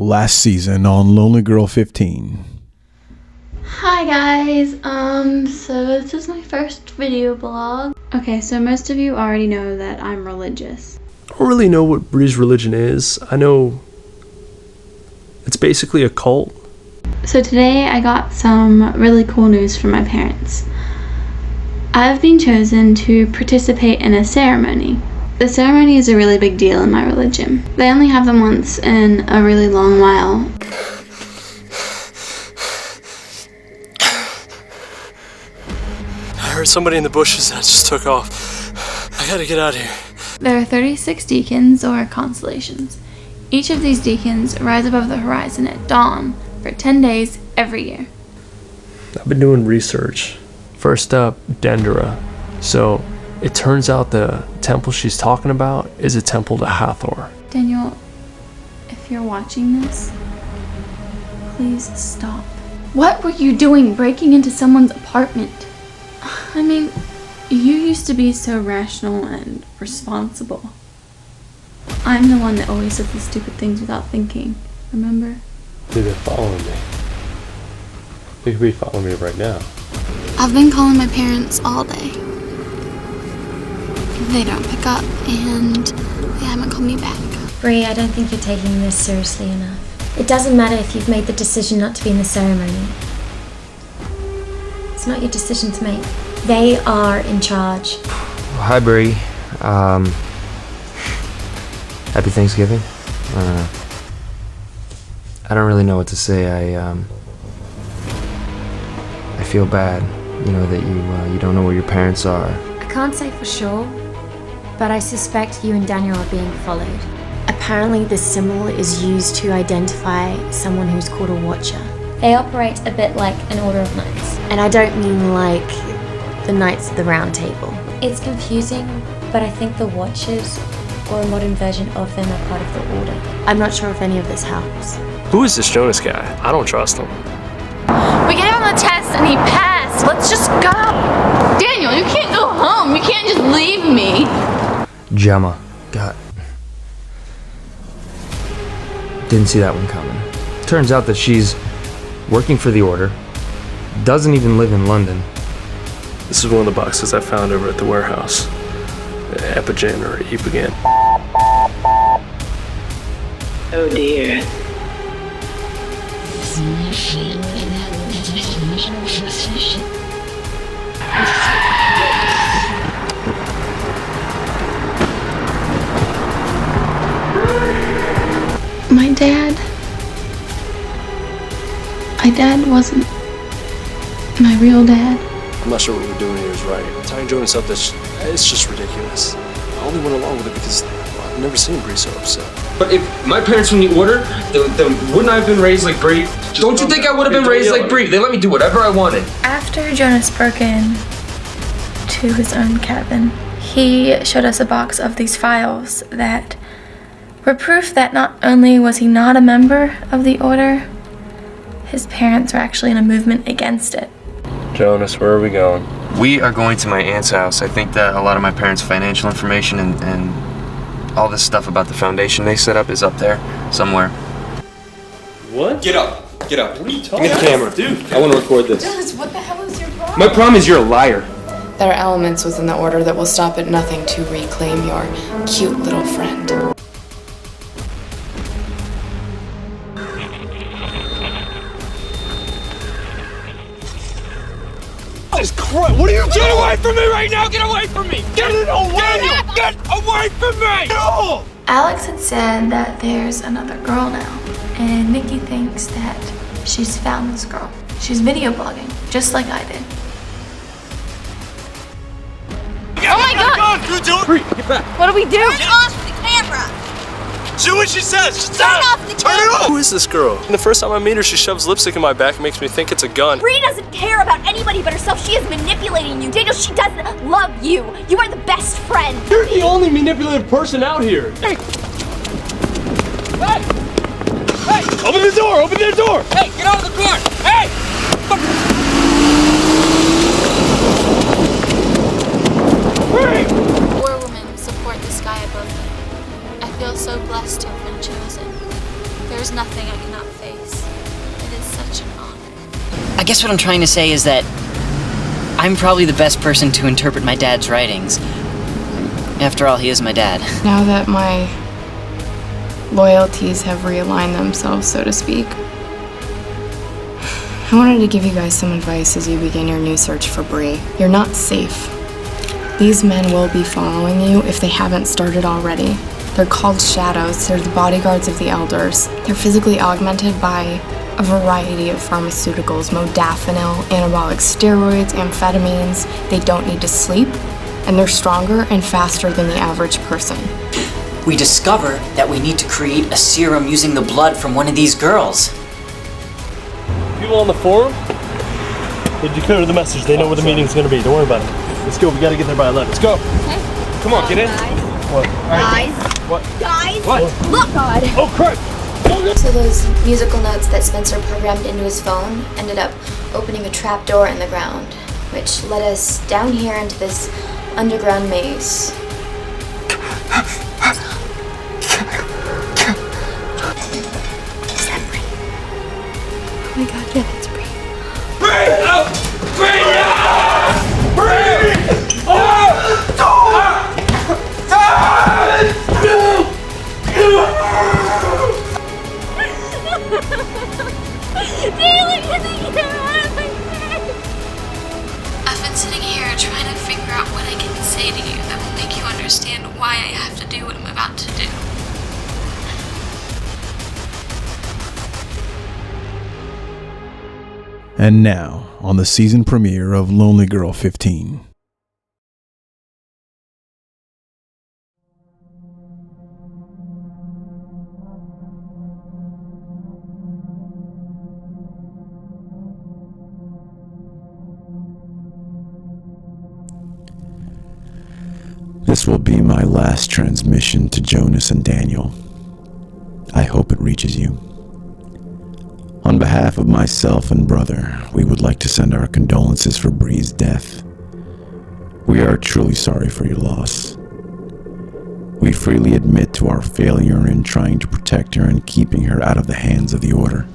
last season on Lonely Girl 15. Hi guys, so this is my first video blog. Okay, so most of you already know that I'm religious. I don't really know what Bree's religion is. I know it's basically a cult. So today I got some really cool news from my parents. I've been chosen to participate in a ceremony. The ceremony is a really big deal in my religion. They only have them once in a really long while. I heard somebody in the bushes and I just took off. I gotta get out of here. There are 36 deacons, or constellations. Each of these deacons rise above the horizon at dawn for 10 days every year. I've been doing research. First up, Dendera. So it turns out the temple she's talking about is a temple to Hathor. Daniel, if you're watching this, please stop. What were you doing breaking into someone's apartment? I mean, you used to be so rational and responsible. I'm the one that always says the stupid things without thinking, remember? Dude, they're following me. They could be following me right now. I've been calling my parents all day. They don't pick up, and they haven't called me back. Bree, I don't think you're taking this seriously enough. It doesn't matter if you've made the decision not to be in the ceremony. It's not your decision to make. They are in charge. Hi, Bree. Happy Thanksgiving. I don't really know what to say. I feel bad, you know, that you don't know where your parents are. I can't say for sure, but I suspect you and Daniel are being followed. Apparently this symbol is used to identify someone who's called a watcher. They operate a bit like an order of knights. And I don't mean like the Knights of the Round Table. It's confusing, but I think the watchers, or a modern version of them, are part of the order. I'm not sure if any of this helps. Who is this Jonas guy? I don't trust him. We gave him the test and he passed. Let's just go. Daniel, you can't go home. You can't just leave me. Gemma. God. Didn't see that one coming. Turns out that she's working for the order, doesn't even live in London. This is one of the boxes I found over at the warehouse. Epigen or Epigen. Oh dear. My dad wasn't my real dad. I'm not sure what we're doing here is right. Tying Jonas up, it's just ridiculous. I only went along with it because I've never seen Bree so upset. But if my parents from the order, then wouldn't I have been raised like Bree? Don't you think I would have been raised like Bree? They let me do whatever I wanted. After Jonas broke in to his own cabin, he showed us a box of these files that were proof that not only was he not a member of the order, his parents were actually in a movement against it. Jonas, where are we going? We are going to my aunt's house. I think that a lot of my parents' financial information and all this stuff about the foundation they set up is up there somewhere. What? Get up. Get up. What are you talking about? Give me the camera. Dude. I want to record this. Jonas, what the hell is your problem? My problem is you're a liar. There are elements within the order that will stop at nothing to reclaim your cute little friend. What are you doing? Get away from me right now! Get away from me! Get away! Get away from me! No! Alex had said that there's another girl now, and Nikki thinks that she's found this girl. She's video blogging, just like I did. Oh my God! You do it! Bree, get back! What do we do? Turn off the camera! Do what she says! Turn off the Turn it off! Who is this girl? And the first time I meet her, she shoves lipstick in my back and makes me think it's a gun. Bree doesn't care about anybody but herself. She is manipulating you. Daniel, she doesn't love you. You are the best friend. You're the only manipulative person out here. Hey! Hey! Hey! Open the door! Open the door! Hey, get out of the car! Hey! Four women support the sky above me. I feel so blessed to have been chosen. There's nothing I guess what I'm trying to say is that I'm probably the best person to interpret my dad's writings. After all, he is my dad. Now that my loyalties have realigned themselves, so to speak, I wanted to give you guys some advice as you begin your new search for Bree. You're not safe. These men will be following you if they haven't started already. They're called shadows. They're the bodyguards of the elders. They're physically augmented by a variety of pharmaceuticals, modafinil, anabolic steroids, amphetamines. They don't need to sleep, and they're stronger and faster than the average person. We discover that we need to create a serum using the blood from one of these girls. People on the forum, they decoded the message. They know where the meeting's gonna be. Don't worry about it. Let's go. We gotta get there by 11. Let's go. Okay. Come on, get in. What? Guys. What? Guys. What? Look. God. Oh, crap. So those musical notes that Spencer programmed into his phone ended up opening a trap door in the ground, which led us down here into this underground maze. Is that Bree? Oh my god, yeah, that's Bree. Bree! Oh! Bree! Yeah! Bree! I've been sitting here trying to figure out what I can say to you that will make you understand why I have to do what I'm about to do. And now, on the season premiere of Lonely Girl 15. This will be my last transmission to Jonas and Daniel. I hope it reaches you. On behalf of myself and brother, we would like to send our condolences for Bree's death. We are truly sorry for your loss. We freely admit to our failure in trying to protect her and keeping her out of the hands of the Order.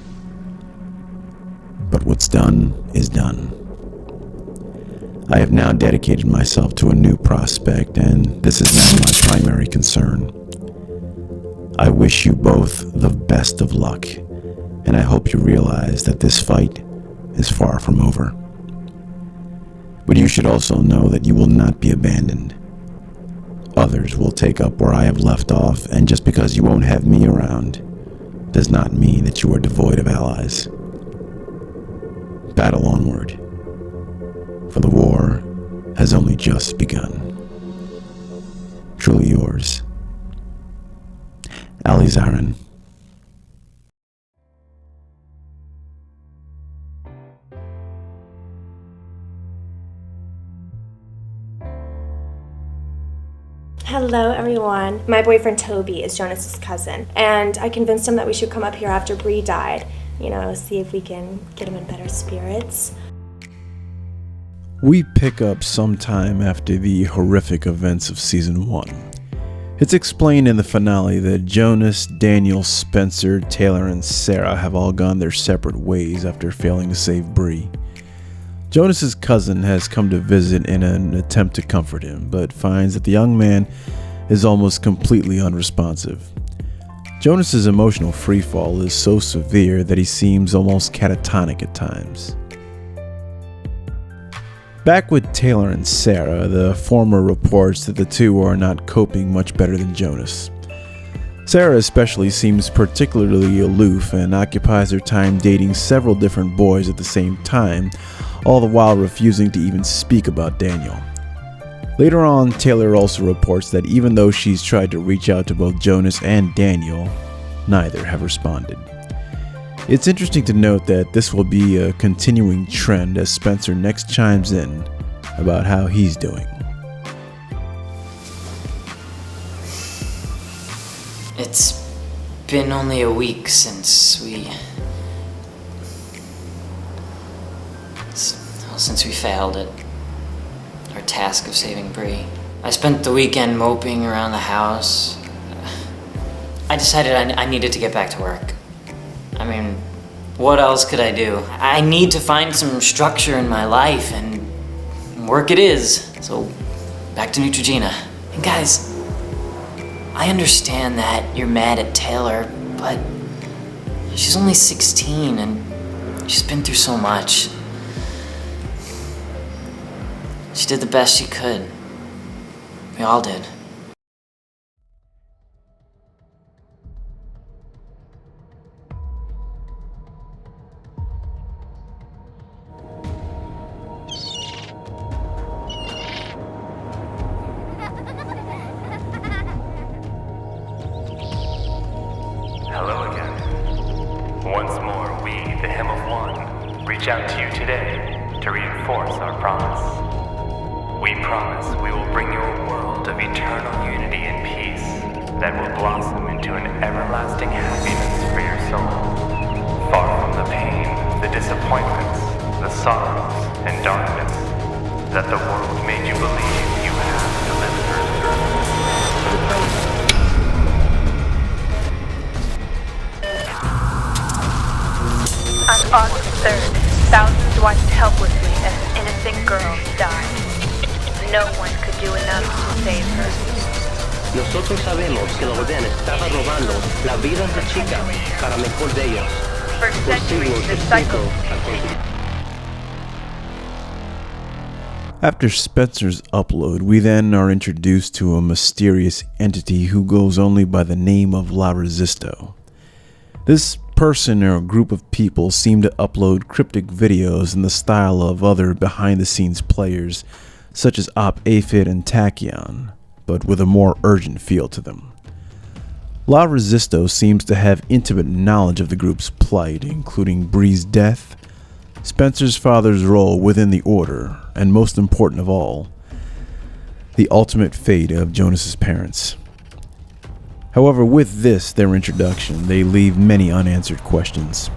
But what's done is done. I have now dedicated myself to a new prospect, and this is now my primary concern. I wish you both the best of luck, and I hope you realize that this fight is far from over. But you should also know that you will not be abandoned. Others will take up where I have left off, and just because you won't have me around does not mean that you are devoid of allies. Battle onward, for the war has only just begun. Truly yours, Ali Zarin. Hello everyone. My boyfriend Toby is Jonas's cousin, and I convinced him that we should come up here after Bree died. You know, see if we can get him in better spirits. We pick up sometime after the horrific events of Season 1. It's explained in the finale that Jonas, Daniel, Spencer, Taylor, and Sarah have all gone their separate ways after failing to save Bree. Jonas's cousin has come to visit in an attempt to comfort him, but finds that the young man is almost completely unresponsive. Jonas's emotional freefall is so severe that he seems almost catatonic at times. Back with Taylor and Sarah, the former reports that the two are not coping much better than Jonas. Sarah especially seems particularly aloof and occupies her time dating several different boys at the same time, all the while refusing to even speak about Daniel. Later on, Taylor also reports that even though she's tried to reach out to both Jonas and Daniel, neither have responded. It's interesting to note that this will be a continuing trend as Spencer next chimes in about how he's doing. It's been only a week since we failed at our task of saving Bree. I spent the weekend moping around the house. I decided I needed to get back to work. I mean, What else could I do? I need to find some structure in my life, and work it is. So, back to Neutrogena. And guys, I understand that you're mad at Taylor, but she's only 16 and she's been through so much. She did the best she could. We all did. Hello again. Once more, we, the Hymn of One, reach out to you today to reinforce our promise. We promise we will bring you a world of eternal unity and peace that will blossom into an everlasting happiness for your soul. Far from the pain, the disappointments, the sorrows, and darkness that the world made you believe you have to live through. On August 3rd, thousands watched helplessly as an innocent girl died. No one could do enough to save her. Nosotros sabemos que la orden estaba robando las vidas de chicas para mejor de ellos. For centuries, the cycle continued. After Spencer's upload, we then are introduced to a mysterious entity who goes only by the name of La Resisto. This person or group of people seem to upload cryptic videos in the style of other behind-the-scenes players such as Op Aphid and Tachyon, but with a more urgent feel to them. La Resisto seems to have intimate knowledge of the group's plight, including Bree's death, Spencer's father's role within the Order, and most important of all, the ultimate fate of Jonas's parents. However, with this, their introduction, they leave many unanswered questions.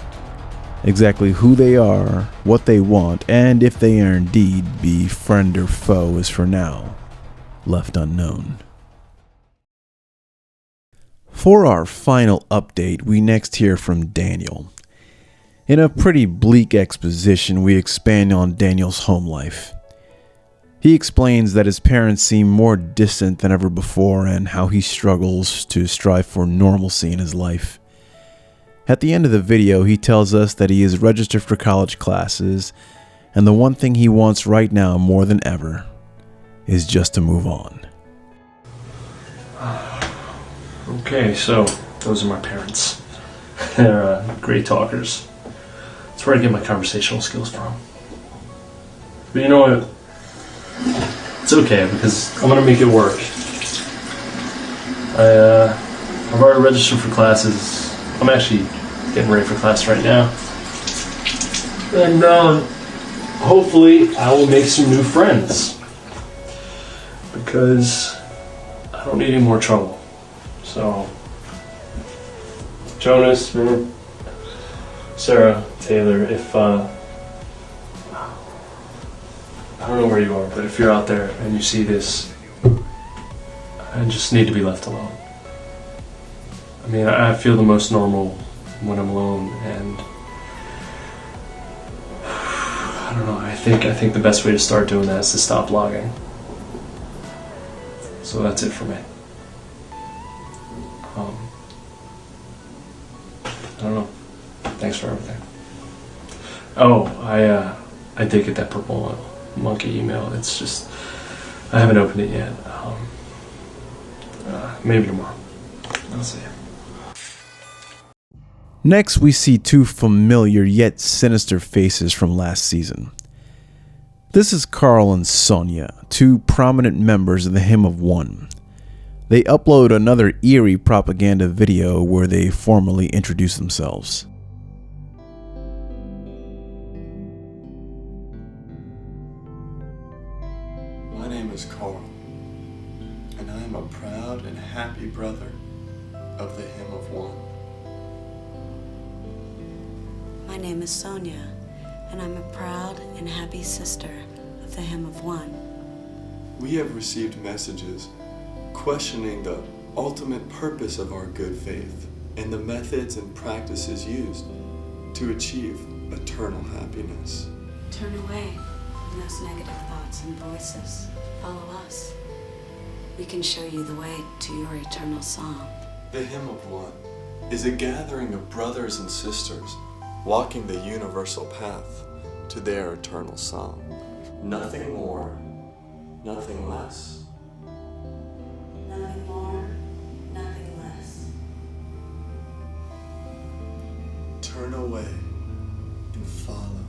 Exactly who they are, what they want, and if they are indeed be friend or foe is for now left unknown. For our final update, we next hear from Daniel. In a pretty bleak exposition, we expand on Daniel's home life. He explains that his parents seem more distant than ever before and how he struggles to strive for normalcy in his life. At the end of the video, he tells us that he is registered for college classes, and the one thing he wants right now more than ever is just to move on. Okay, so those are my parents. They're great talkers. That's where I get my conversational skills from. But you know what? It's okay, because I'm gonna make it work. I've already registered for classes. I'm actually getting ready for class right now. And hopefully I will make some new friends. Because I don't need any more trouble. So, Jonas, Sarah, Taylor, if I don't know where you are, but if you're out there and you see this, I just need to be left alone. I mean, I feel the most normal when I'm alone, and I don't know, I think the best way to start doing that is to stop blogging. So that's it for me. I don't know. Thanks for everything. Oh, I did get that purple monkey email. It's just, I haven't opened it yet. Maybe tomorrow. I'll see you. Next, we see two familiar yet sinister faces from last season. This is Carl and Sonia, two prominent members of the Hymn of One. They upload another eerie propaganda video where they formally introduce themselves. My name is Carl, and I am a proud and happy brother of the Hymn of One. My name is Sonia, and I'm a proud and happy sister of the Hymn of One. We have received messages questioning the ultimate purpose of our good faith and the methods and practices used to achieve eternal happiness. Turn away from those negative thoughts and voices. Follow us. We can show you the way to your eternal song. The Hymn of One is a gathering of brothers and sisters walking the universal path to their eternal song. Nothing more, nothing less. Nothing more, nothing less. Turn away and follow.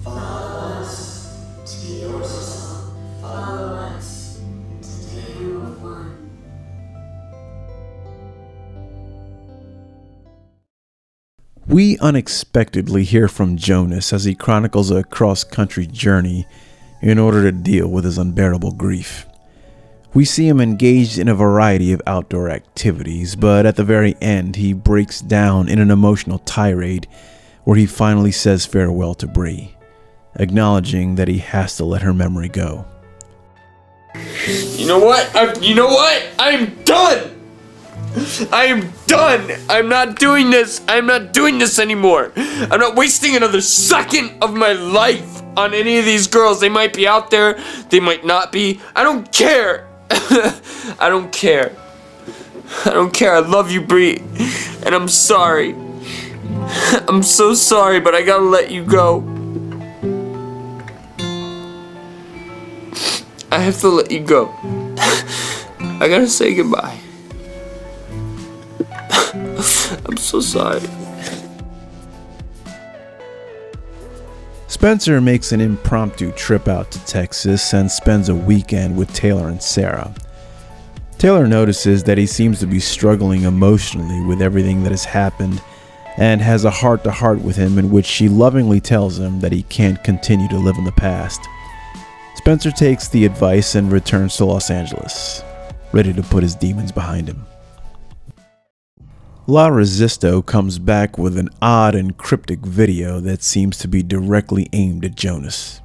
Follow us to your song. Follow us to the Hymn of One. We unexpectedly hear from Jonas as he chronicles a cross-country journey in order to deal with his unbearable grief. We see him engaged in a variety of outdoor activities, but at the very end he breaks down in an emotional tirade where he finally says farewell to Bree, acknowledging that he has to let her memory go. You know what? I'm done! I am done! I'm not doing this! I'm not doing this anymore! I'm not wasting another second of my life on any of these girls. They might be out there, they might not be. I don't care! I don't care. I don't care. I love you, Bree. And I'm sorry. I'm so sorry, but I gotta let you go. I have to let you go. I gotta say goodbye. I'm so sorry. Spencer makes an impromptu trip out to Texas and spends a weekend with Taylor and Sarah. Taylor notices that he seems to be struggling emotionally with everything that has happened and has a heart-to-heart with him in which she lovingly tells him that he can't continue to live in the past. Spencer takes the advice and returns to Los Angeles, ready to put his demons behind him. La Resisto comes back with an odd and cryptic video that seems to be directly aimed at Jonas.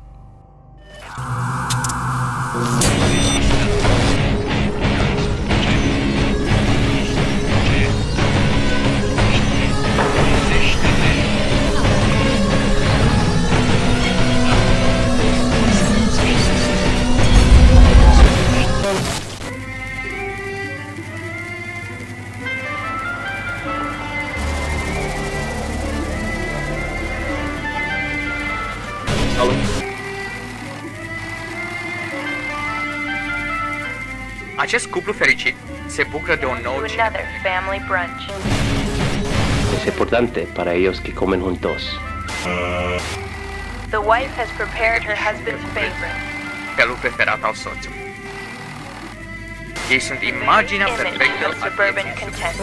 Acest cuplu fericit se bucură de un nou To another family brunch. Es importante para ellos que comen juntos. The wife has prepared her husband's favorite. felul preferat al soțului. Ei sunt imaginea perfectă a suburban content.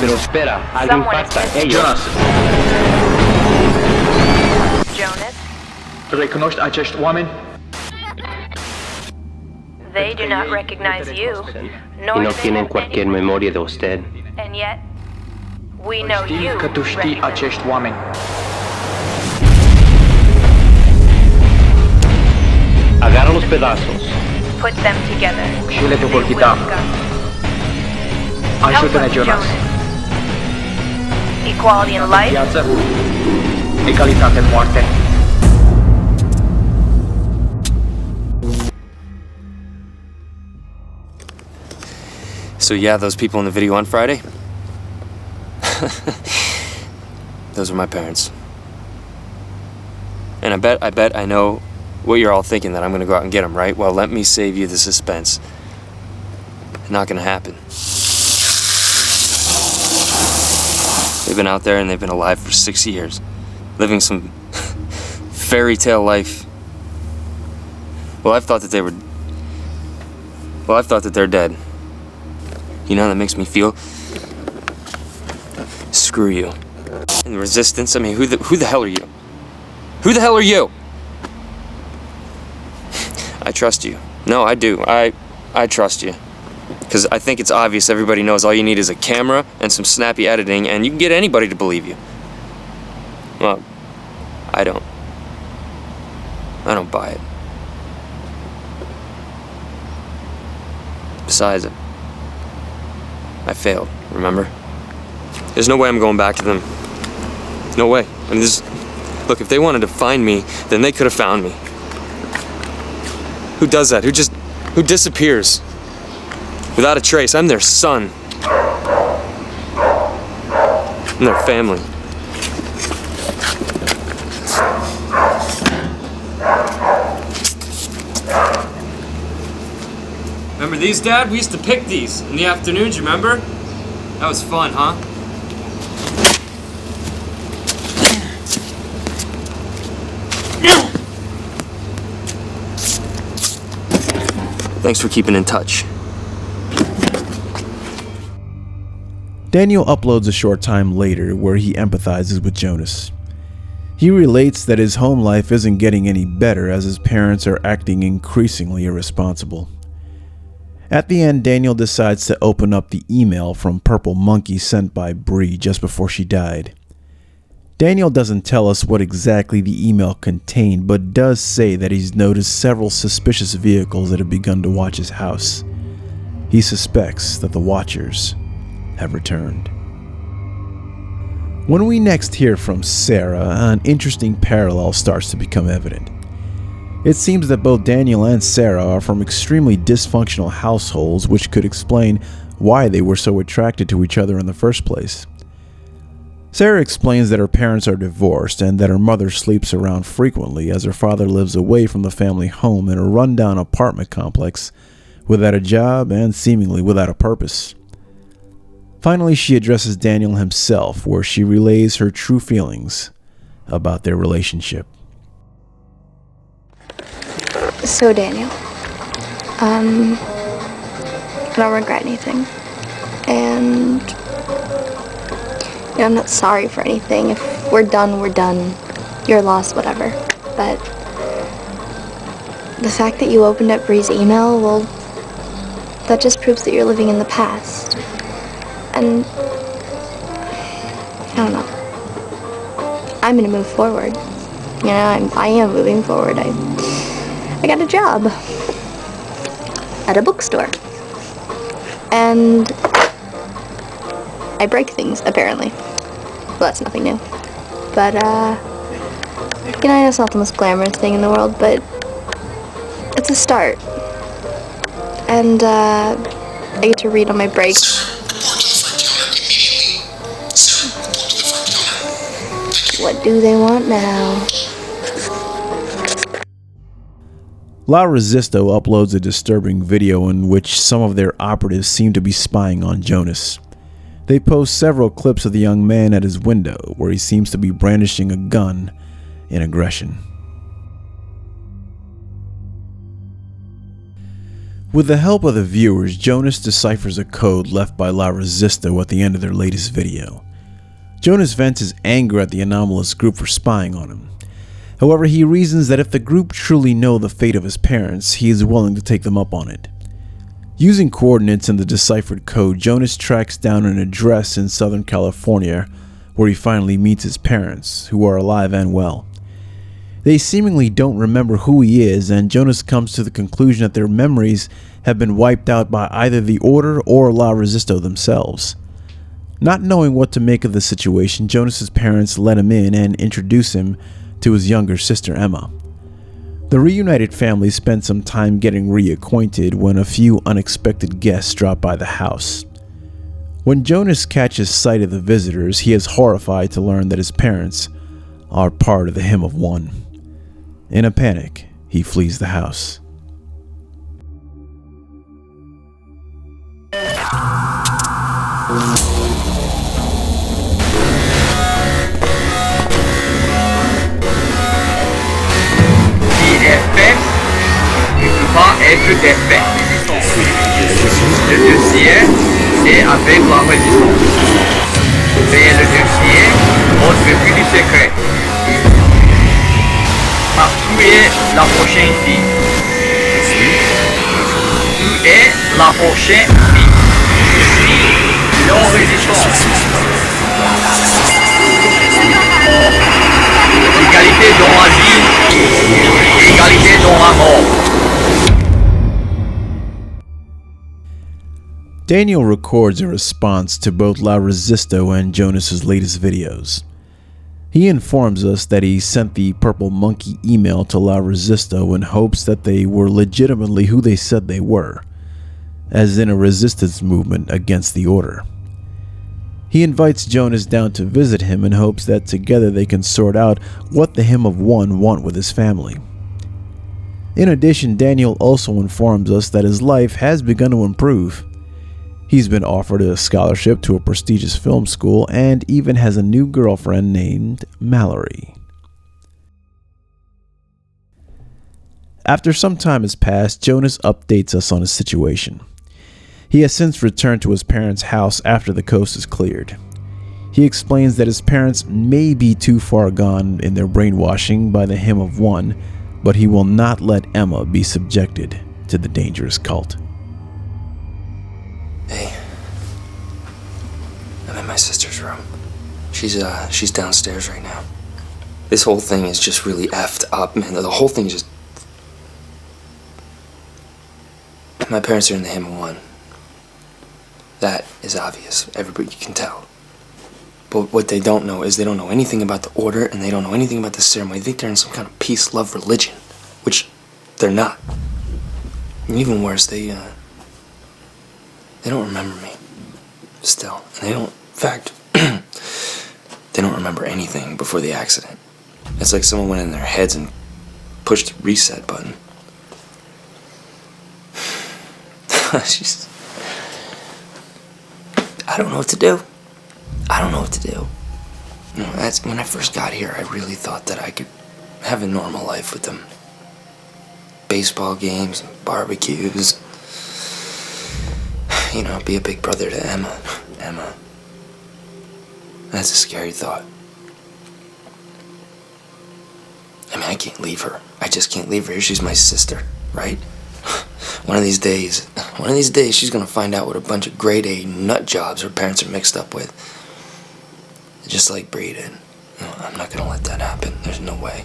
Pero espera, alguien falta. Ellos. Jonas, Recunoști acești oameni? they do not recognize you, Y nor no they tienen have cualquier memoria de usted. and yet we know you. Că tu știi acești oameni. Agarra los pedazos. Put them together. Și le They vor will ghida. discuss. Ajută-ne, Jonas. Equality in life, Viață, egalitate în moarte. So yeah, those people in the video on Friday? Those are my parents. And I bet I know what you're all thinking, that I'm gonna go out and get them, right? Well, let me save you the suspense. Not gonna happen. They've been out there and they've been alive for 6 years, living some fairy tale life. Well, I've thought that they're dead. You know how that makes me feel? Screw you. And the resistance, I mean, who the hell are you? Who the hell are you? I trust you. No, I do. I trust you. Because I think it's obvious, everybody knows all you need is a camera and some snappy editing and you can get anybody to believe you. Well, I don't. I don't buy it. Besides, I failed, remember? There's no way I'm going back to them. No way. I mean, look, if they wanted to find me, then they could have found me. Who does that? Who disappears? Without a trace. I'm their son. I'm their family. Remember these, Dad? We used to pick these in the afternoons, you remember? That was fun, huh? Thanks for keeping in touch. Daniel uploads a short time later where he empathizes with Jonas. He relates that his home life isn't getting any better as his parents are acting increasingly irresponsible. At the end, Daniel decides to open up the email from Purple Monkey sent by Bree just before she died. Daniel doesn't tell us what exactly the email contained, but does say that he's noticed several suspicious vehicles that have begun to watch his house. He suspects that the Watchers have returned. When we next hear from Sarah, an interesting parallel starts to become evident. It seems that both Daniel and Sarah are from extremely dysfunctional households, which could explain why they were so attracted to each other in the first place. Sarah explains that her parents are divorced and that her mother sleeps around frequently as her father lives away from the family home in a rundown apartment complex without a job and seemingly without a purpose. Finally, she addresses Daniel himself, where she relays her true feelings about their relationship. So, Daniel, I don't regret anything. And I'm not sorry for anything. If we're done, we're done. You're lost, whatever. But the fact that you opened up Bree's email, well, that just proves that you're living in the past. And I don't know. I'm gonna move forward. You know, I am moving forward. I got a job at a bookstore. And I break things, apparently. Well, that's nothing new. But, you know, it's not the most glamorous thing in the world, but it's a start. And, I get to read on my breaks. What do they want now? La Resisto uploads a disturbing video in which some of their operatives seem to be spying on Jonas. They post several clips of the young man at his window, where he seems to be brandishing a gun in aggression. With the help of the viewers, Jonas deciphers a code left by La Resisto at the end of their latest video. Jonas vents his anger at the anomalous group for spying on him. However, he reasons that if the group truly know the fate of his parents, he is willing to take them up on it. Using coordinates in the deciphered code, Jonas tracks down an address in Southern California where he finally meets his parents, who are alive and well. They seemingly don't remember who he is, and Jonas comes to the conclusion that their memories have been wiped out by either the Order or La Resisto themselves. Not knowing what to make of the situation, Jonas's parents let him in and introduce him to his younger sister Emma. The reunited family spent some time getting reacquainted when a few unexpected guests drop by the house. When Jonas catches sight of the visitors, he is horrified to learn that his parents are part of the Hymn of One. In a panic, he flees the house. Pas être défait. Le dossier est avec l'enregistrement. Mais le dossier montre plus du secret. Car tu es la prochaine fille. Tu es la prochaine fille. L'enregistrement. Égalité dans la vie, égalité dans la mort. Daniel records a response to both La Resisto and Jonas's latest videos. He informs us that he sent the Purple Monkey email to La Resisto in hopes that they were legitimately who they said they were, as in a resistance movement against the order. He invites Jonas down to visit him in hopes that together they can sort out what the Hymn of One want with his family. In addition, Daniel also informs us that his life has begun to improve. He's been offered a scholarship to a prestigious film school and even has a new girlfriend named Mallory. After some time has passed, Jonas updates us on his situation. He has since returned to his parents' house after the coast is cleared. He explains that his parents may be too far gone in their brainwashing by the Hymn of One, but he will not let Emma be subjected to the dangerous cult. Hey, I'm in my sister's room. She's downstairs right now. This whole thing is just really effed up, man. The whole thing is just... My parents are in the Hymn of One. That is obvious. Everybody can tell. But what they don't know is they don't know anything about the order, and they don't know anything about the ceremony. They think they're in some kind of peace, love religion, which they're not. And even worse, they don't remember me. Still. And they don't, in fact, they don't remember anything before the accident. It's like someone went in their heads and pushed the reset button. I don't know what to do. You know, that's when I first got here, I really thought that I could have a normal life with them. Baseball games, and barbecues. You know, be a big brother to Emma. That's a scary thought. I mean, I can't leave her. I just can't leave her. She's my sister, right? One of these days, she's gonna find out what a bunch of grade A nut jobs her parents are mixed up with. Just like Bree did. No, I'm not gonna let that happen. There's no way.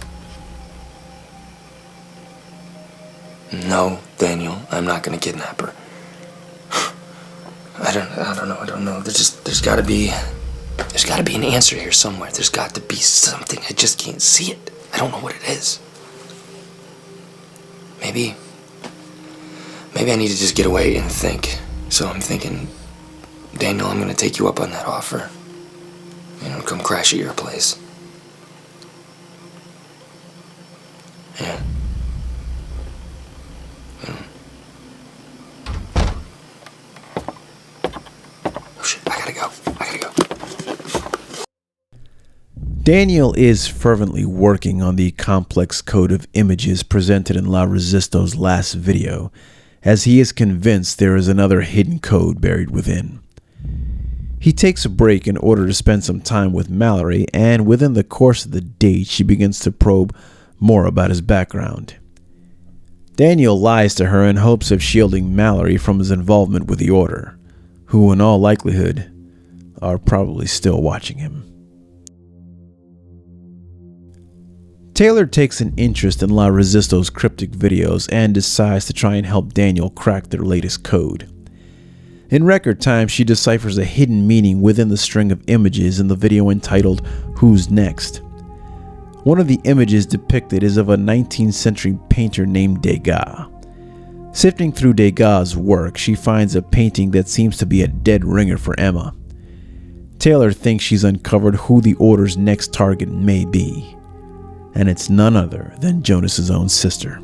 No, Daniel, I'm not gonna kidnap her. I don't know. There's gotta be an answer here somewhere. There's got to be something. I just can't see it. I don't know what it is. Maybe I need to just get away and think. So I'm thinking, Daniel, I'm gonna take you up on that offer. You know, come crash at your place. Yeah. Oh shit, I gotta go. Daniel is fervently working on the complex code of images presented in La Resisto's last video, as he is convinced there is another hidden code buried within. He takes a break in order to spend some time with Mallory, and within the course of the date, she begins to probe more about his background. Daniel lies to her in hopes of shielding Mallory from his involvement with the Order, who in all likelihood are probably still watching him. Taylor takes an interest in La Resisto's cryptic videos and decides to try and help Daniel crack their latest code. In record time, she deciphers a hidden meaning within the string of images in the video entitled "Who's Next?" One of the images depicted is of a 19th century painter named Degas. Sifting through Degas' work, she finds a painting that seems to be a dead ringer for Emma. Taylor thinks she's uncovered who the Order's next target may be, and it's none other than Jonas's own sister.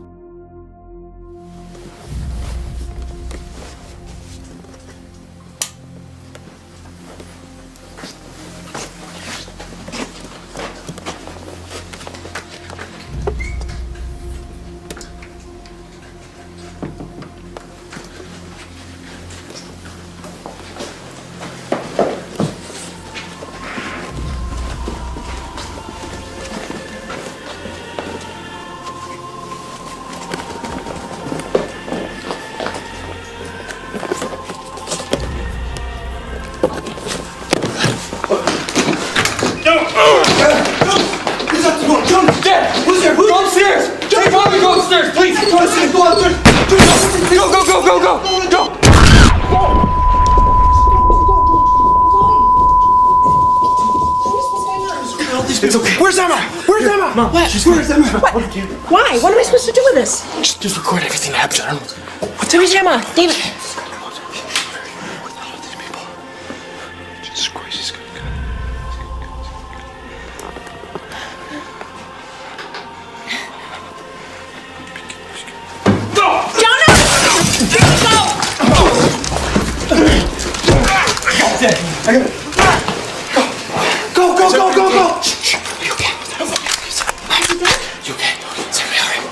Go! It's okay. Where's Emma? Where's Emma? Mom, what? where's Emma? Why? What am I supposed to do with this? Just record everything that happens. I don't know. Where's Emma? David. Jesus Christ, he's gonna Go! You okay? You okay? Is everybody all right?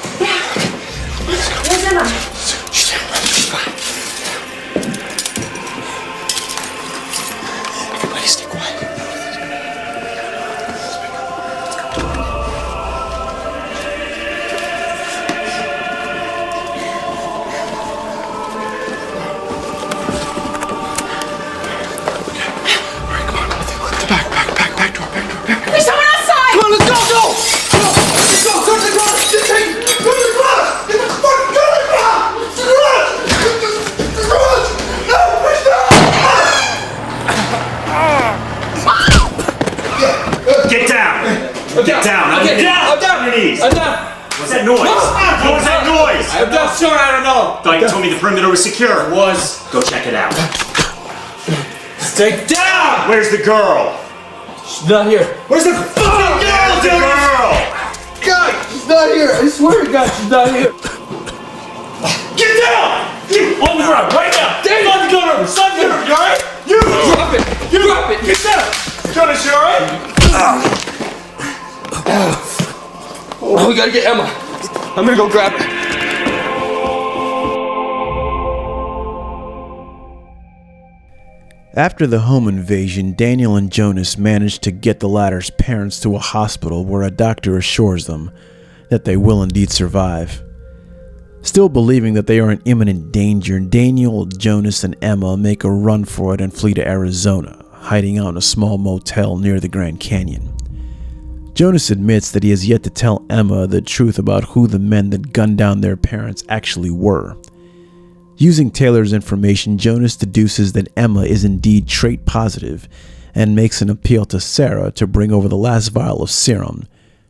Where's Emma? She's fine. Everybody stay quiet. There's someone outside! Come on, let's go! Let's go! Go to the garage! Get the garage! Get the fucking garage! The garage! No, push Get down! Get down! I'm down! On your knees! I'm down! What's that noise? What was that noise? I'm not sure, I don't know. Thought you told me the perimeter was secure. It was. Go check it out. Stay down! Where's the girl? She's not here. Where's the fucking girl, dude? God, she's not here. I swear to God, she's not here. Get down! On the ground, right now. Dave, on the gun over. Son, you alright? You! Drop it. You drop it. Get down! Jonas, you alright? Oh, we gotta get Emma. I'm gonna go grab her. After the home invasion, Daniel and Jonas manage to get the latter's parents to a hospital where a doctor assures them that they will indeed survive. Still believing that they are in imminent danger, Daniel, Jonas, and Emma make a run for it and flee to Arizona, hiding out in a small motel near the Grand Canyon. Jonas admits that he has yet to tell Emma the truth about who the men that gunned down their parents actually were. Using Taylor's information, Jonas deduces that Emma is indeed trait positive and makes an appeal to Sarah to bring over the last vial of serum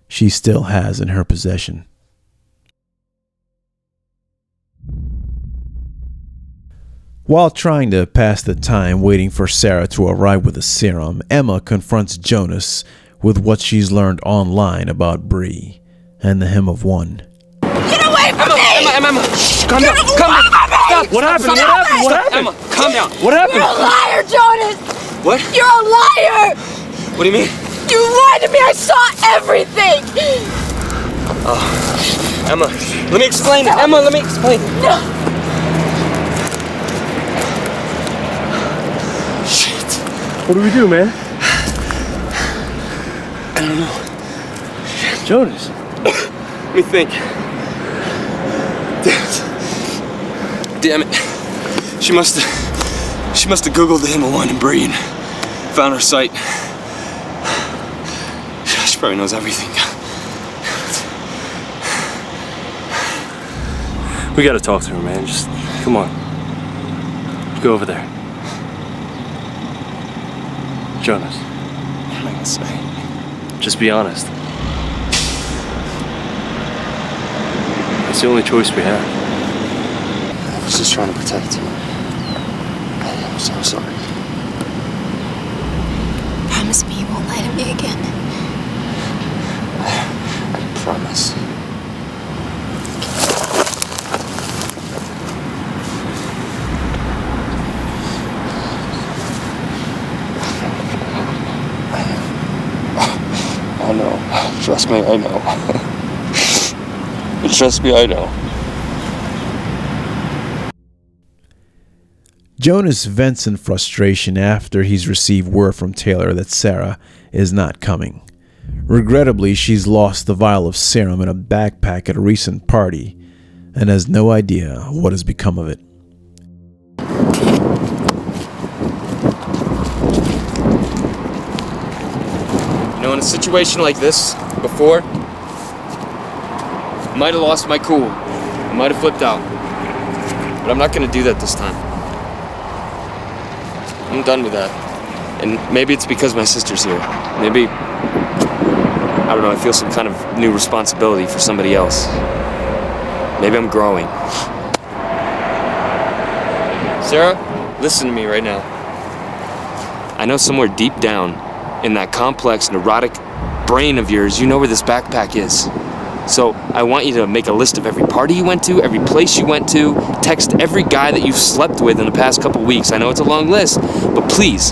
she still has in her possession. While trying to pass the time waiting for Sarah to arrive with the serum, Emma confronts Jonas with what she's learned online about Bree and the Hymn of One. Get away from me! Emma! Shh, calm down! Calm down! Stop! What happened? What happened? Emma, calm down! What happened? You're a liar, Jonas! What? You're a liar! What do you mean? You lied to me! I saw everything! Oh, Emma, let me explain. Emma, let me explain. No! Shit. What do we do, man? I don't know. Jonas. Let me think. Damn it. She must have Googled the Hymn of One and Bree and found her site. She probably knows everything. We gotta talk to her, man. Just come on. Go over there. Jonas. What am I gonna say? Just be honest. It's the only choice we have. I was just trying to protect you. I'm so sorry. Promise me you won't lie to me again. I promise. I know. Trust me, I know. Trust me, I know. Jonas vents in frustration after he's received word from Taylor that Sarah is not coming. Regrettably, she's lost the vial of serum in a backpack at a recent party and has no idea what has become of it. You know, in a situation like this, before, I might have lost my cool. I might have flipped out. But I'm not gonna do that this time. I'm done with that. And maybe it's because my sister's here. Maybe I don't know, I feel some kind of new responsibility for somebody else. Maybe I'm growing. Sarah, listen to me right now. I know somewhere deep down in that complex, neurotic brain of yours, you know where this backpack is. So I want you to make a list of every party you went to, every place you went to, text every guy that you've slept with in the past couple weeks. I know it's a long list, but please,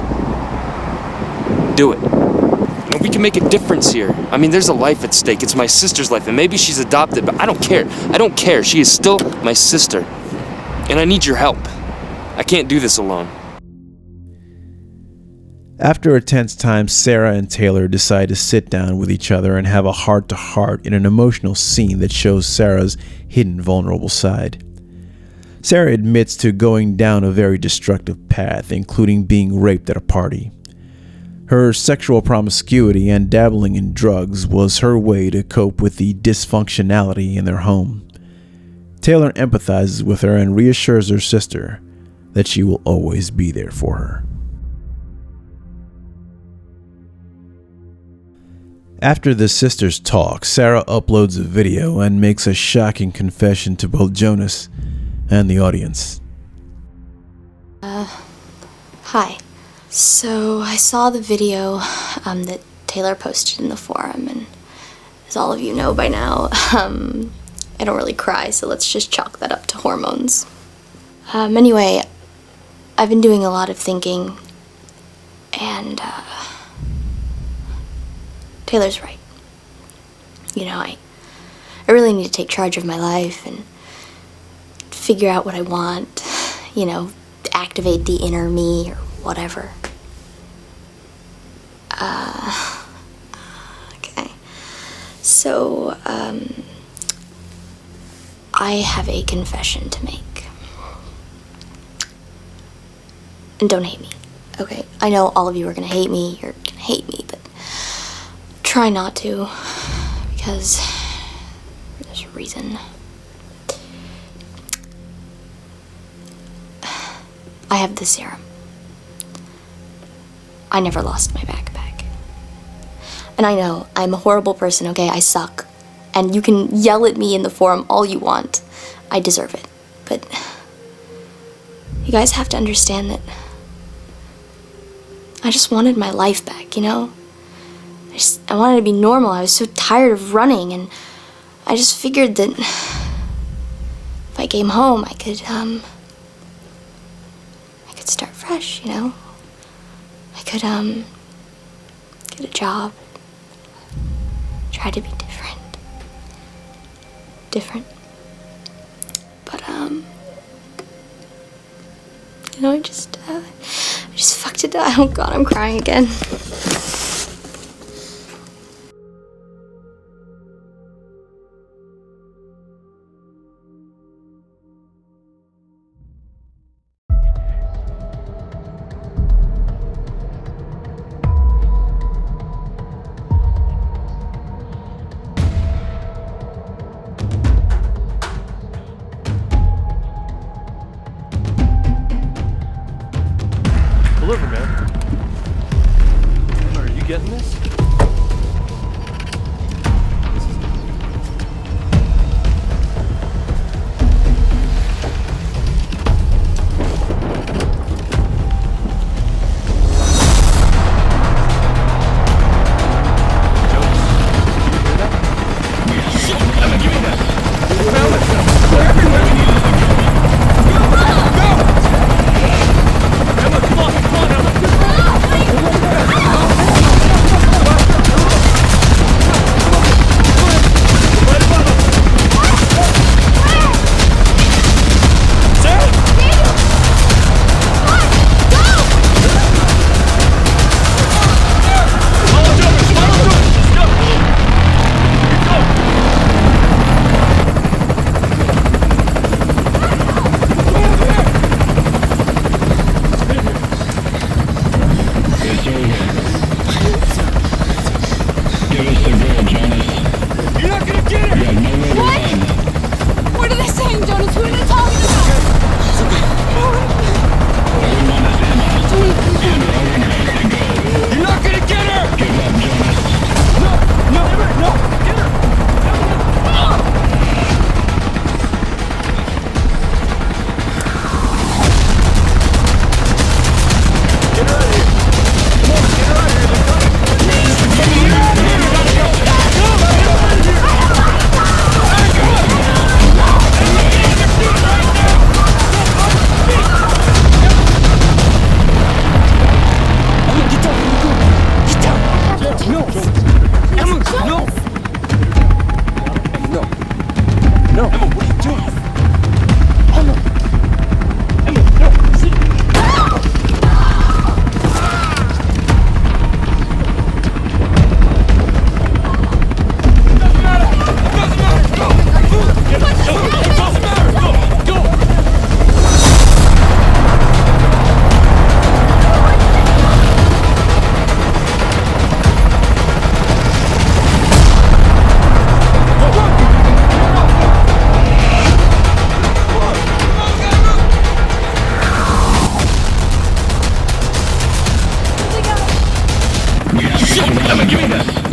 do it. You know, we can make a difference here. I mean, there's a life at stake. It's my sister's life, and maybe she's adopted, but I don't care. I don't care. She is still my sister, and I need your help. I can't do this alone. After a tense time, Sarah and Taylor decide to sit down with each other and have a heart-to-heart in an emotional scene that shows Sarah's hidden vulnerable side. Sarah admits to going down a very destructive path, including being raped at a party. Her sexual promiscuity and dabbling in drugs was her way to cope with the dysfunctionality in their home. Taylor empathizes with her and reassures her sister that she will always be there for her. After the sisters talk, Sarah uploads a video and makes a shocking confession to both Jonas and the audience. Hi. So I saw the video that Taylor posted in the forum, and as all of you know by now, I don't really cry, so let's just chalk that up to hormones. Anyway, I've been doing a lot of thinking, and Taylor's right. You know, I really need to take charge of my life and figure out what I want, you know, activate the inner me or whatever. Okay. So, I have a confession to make. And don't hate me, okay? I know all of you are gonna hate me, you're gonna hate me, but try not to, because there's a reason. I have the serum. I never lost my backpack. And I know, I'm a horrible person, okay? I suck. And you can yell at me in the forum all you want. I deserve it. But you guys have to understand that I just wanted my life back, you know? I wanted to be normal. I was so tired of running, and I just figured that if I came home, I could start fresh, you know? I could, get a job, try to be different. But, you know, I just fucked it up. Oh God, I'm crying again. Deliver, man. Are you getting this? Go!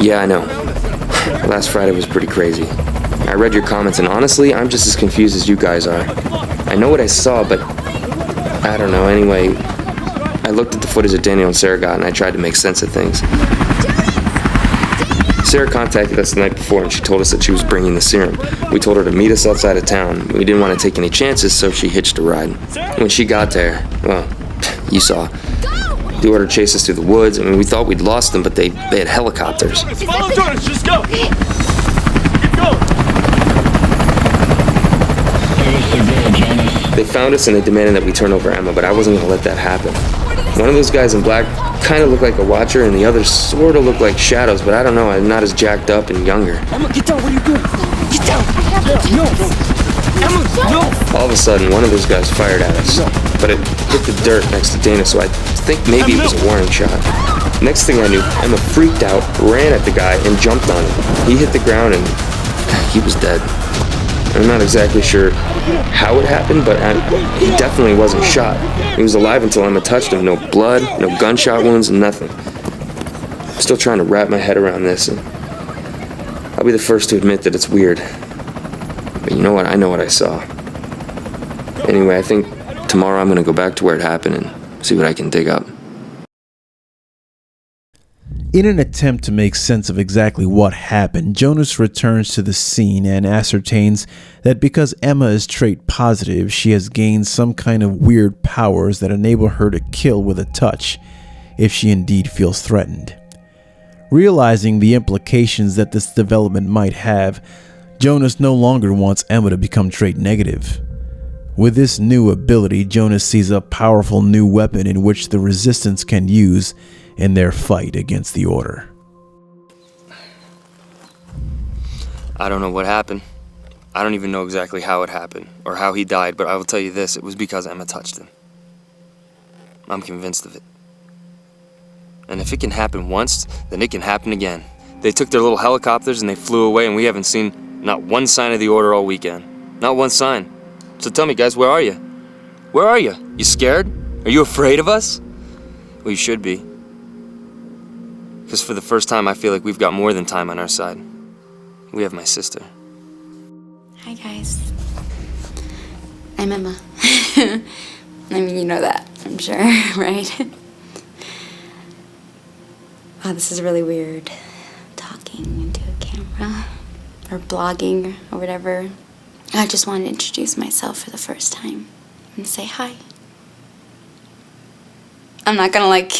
Yeah, I know. Last Friday was pretty crazy. I read your comments, and honestly, I'm just as confused as you guys are. I know what I saw, but I don't know. Anyway, I looked at the footage that Daniel and Sarah got, and I tried to make sense of things. Sarah contacted us the night before, and she told us that she was bringing the serum. We told her to meet us outside of town. We didn't want to take any chances, so she hitched a ride. When she got there, well, you saw. The order chased us through the woods. I mean, we thought we'd lost them, but they had helicopters. Follow Jonas, just go! Keep going! They found us and they demanded that we turn over Emma, but I wasn't going to let that happen. One of those guys in black kind of looked like a watcher, and the other sort of looked like shadows, but I don't know, I'm not as jacked up and younger. Emma, get down, what are you doing? Get down! No! Emma, no! All of a sudden, one of those guys fired at us, but it hit the dirt next to Dana, so I think maybe it was a warning shot. Next thing I knew, Emma freaked out, ran at the guy, and jumped on him. He hit the ground, and he was dead. I'm not exactly sure how it happened, but he definitely wasn't shot. He was alive until Emma touched him. No blood, no gunshot wounds, nothing. I'm still trying to wrap my head around this, and I'll be the first to admit that it's weird. But you know what? I know what I saw. Anyway, I think tomorrow I'm going to go back to where it happened and see what I can dig up. In an attempt to make sense of exactly what happened, Jonas returns to the scene and ascertains that because Emma is trait positive, she has gained some kind of weird powers that enable her to kill with a touch, if she indeed feels threatened. Realizing the implications that this development might have, Jonas no longer wants Emma to become trait negative. With this new ability, Jonas sees a powerful new weapon in which the Resistance can use in their fight against the Order. I don't know what happened. I don't even know exactly how it happened or how he died, but I will tell you this, it was because Emma touched him. I'm convinced of it. And if it can happen once, then it can happen again. They took their little helicopters and they flew away, and we haven't seen not one sign of the Order all weekend. Not one sign. So tell me, guys, where are you? Where are you? You scared? Are you afraid of us? Well, you should be. Because for the first time, I feel like we've got more than time on our side. We have my sister. Hi, guys. I'm Emma. I mean, you know that, I'm sure, right? Wow, this is really weird. Talking into a camera, or blogging, or whatever. I just wanted to introduce myself for the first time and say hi. I'm not gonna, like,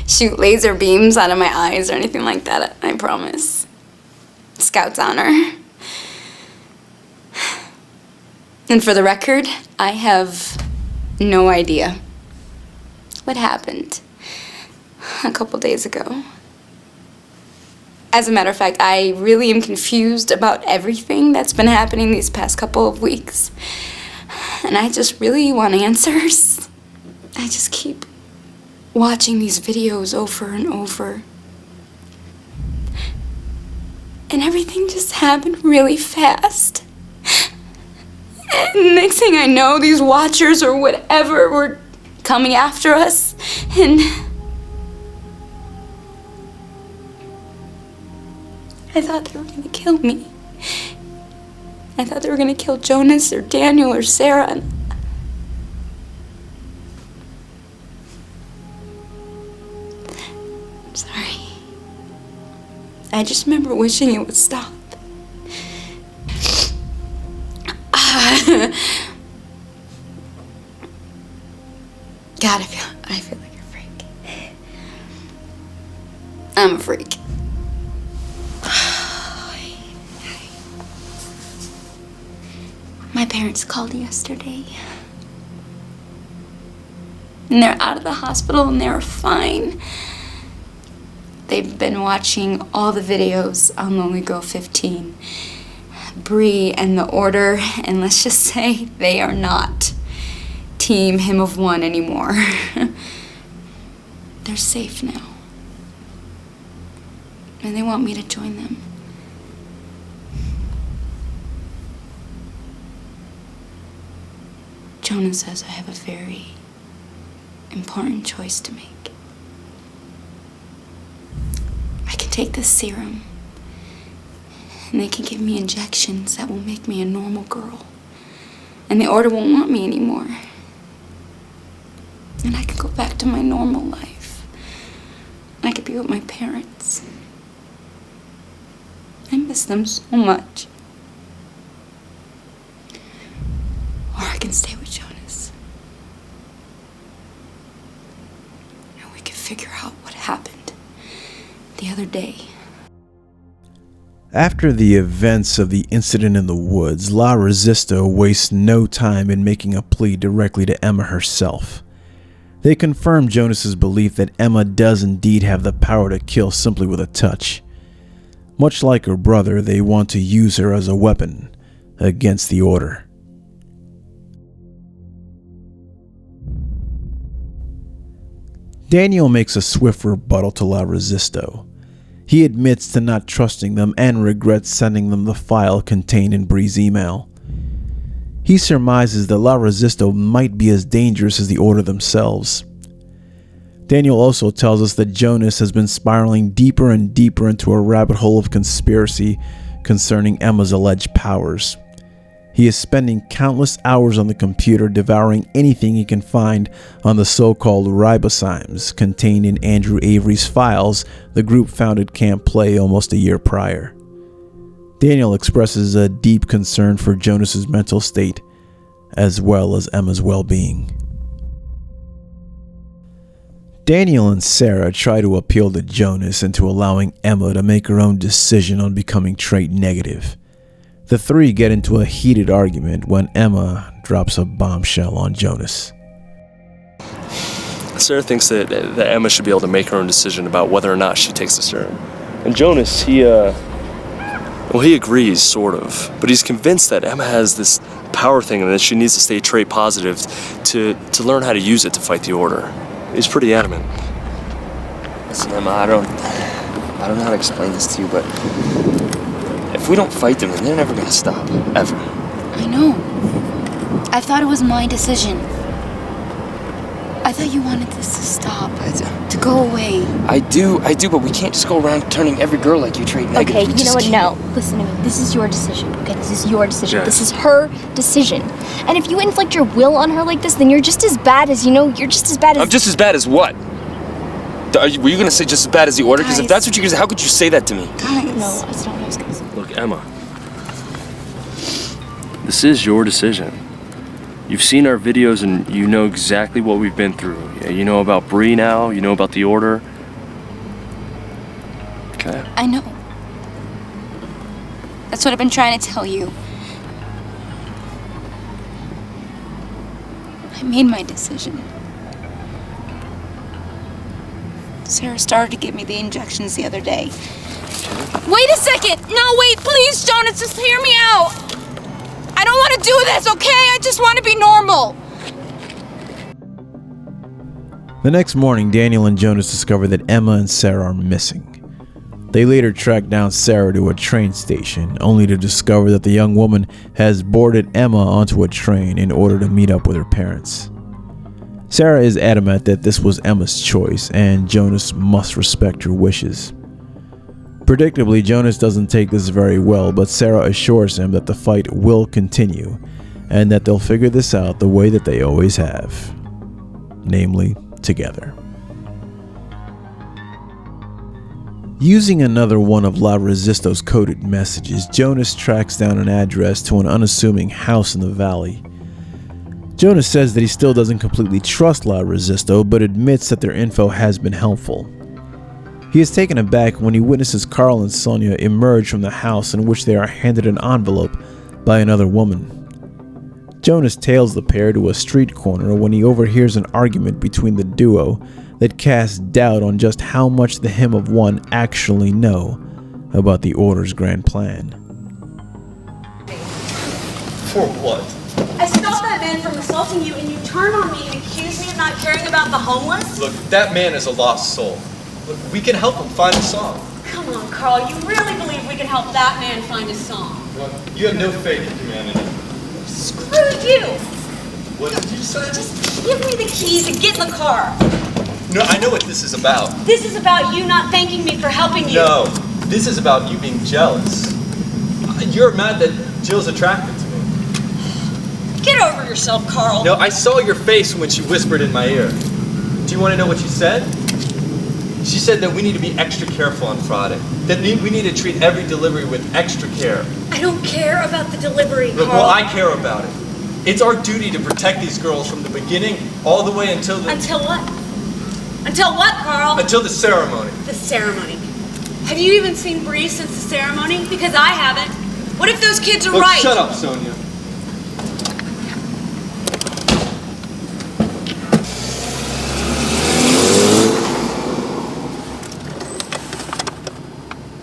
shoot laser beams out of my eyes or anything like that, I promise. Scout's honor. And for the record, I have no idea what happened a couple days ago. As a matter of fact, I really am confused about everything that's been happening these past couple of weeks. And I just really want answers. I just keep watching these videos over and over. And everything just happened really fast. And next thing I know, these watchers or whatever were coming after us. And I thought they were gonna kill me. I thought they were gonna kill Jonas or Daniel or Sarah. And I'm sorry. I just remember wishing it would stop. God, I feel like a freak. I'm a freak. My parents called yesterday. And they're out of the hospital and they're fine. They've been watching all the videos on lonelygirl15. Bree and the Order, and let's just say they are not Team Him of One anymore. They're safe now. And they want me to join them. Jonas says I have a very important choice to make. I can take this serum, and they can give me injections that will make me a normal girl. And the Order won't want me anymore. And I could go back to my normal life. I could be with my parents. I miss them so much. Or I can stay with Jonas. And we can figure out what happened the other day. After the events of the incident in the woods, La Resisto wastes no time in making a plea directly to Emma herself. They confirm Jonas's belief that Emma does indeed have the power to kill simply with a touch. Much like her brother, they want to use her as a weapon against the Order. Daniel makes a swift rebuttal to La Resisto. He admits to not trusting them and regrets sending them the file contained in Bree's email. He surmises that La Resisto might be as dangerous as the Order themselves. Daniel also tells us that Jonas has been spiraling deeper and deeper into a rabbit hole of conspiracy concerning Emma's alleged powers. He is spending countless hours on the computer devouring anything he can find on the so-called ribozymes contained in Andrew Avery's files the group founded Camp Play almost a year prior. Daniel expresses a deep concern for Jonas's mental state, as well as Emma's well-being. Daniel and Sarah try to appeal to Jonas into allowing Emma to make her own decision on becoming trait negative. The three get into a heated argument when Emma drops a bombshell on Jonas. Sarah thinks that Emma should be able to make her own decision about whether or not she takes the serum. And Jonas, he agrees, sort of. But he's convinced that Emma has this power thing and that she needs to stay trait positive to learn how to use it to fight the Order. He's pretty adamant. Listen, Emma, I don't know how to explain this to you, but if we don't fight them, then they're never gonna stop, ever. I know. I thought it was my decision. I thought you wanted this to stop, to go away. I do, but we can't just go around turning every girl like you trait negative. Okay, you know what? No. Listen to me. This is your decision, okay? This is your decision. Yes. This is her decision. And if you inflict your will on her like this, then you're just as bad as, you're just as bad as... I'm just as bad as what? Were you gonna say just as bad as the Order? Because if that's what you're gonna say, how could you say that to me? No, that's not what I was gonna say. Look, Emma, this is your decision. You've seen our videos and you know exactly what we've been through. You know about Bree now, you know about the Order. Okay. I know. That's what I've been trying to tell you. I made my decision. Sarah started to give me the injections the other day. Wait a second! No, wait, please, Jonas, just hear me out! I don't want to do this, okay? I just want to be normal! The next morning, Daniel and Jonas discover that Emma and Sarah are missing. They later track down Sarah to a train station, only to discover that the young woman has boarded Emma onto a train in order to meet up with her parents. Sarah is adamant that this was Emma's choice, and Jonas must respect her wishes. Predictably, Jonas doesn't take this very well, but Sarah assures him that the fight will continue, and that they'll figure this out the way that they always have. Namely, together. Using another one of La Resisto's coded messages, Jonas tracks down an address to an unassuming house in the valley. Jonas says that he still doesn't completely trust La Resisto, but admits that their info has been helpful. He is taken aback when he witnesses Carl and Sonia emerge from the house, in which they are handed an envelope by another woman. Jonas tails the pair to a street corner when he overhears an argument between the duo that casts doubt on just how much the Hymn of One actually know about the Order's grand plan. For what? I stopped that man from assaulting you, and you turn on me and accuse me of not caring about the homeless? Look, that man is a lost soul. Look, we can help him find a song. Come on, Carl, you really believe we can help that man find a song? Look, you have no faith in humanity. Screw you! What did you say? Just give me the keys and get in the car. No, I know what this is about. This is about you not thanking me for helping you. No, this is about you being jealous. You're mad that Jill's attracted to me. Get over yourself, Carl. No, I saw your face when she whispered in my ear. Do you want to know what she said? She said that we need to be extra careful on Friday. That we need to treat every delivery with extra care. I don't care about the delivery, Carl. Well, I care about it. It's our duty to protect these girls from the beginning all the way until the... Until what? Until what, Carl? Until the ceremony. The ceremony. Have you even seen Bree since the ceremony? Because I haven't. What if those kids are Look, right? shut up, Sonia.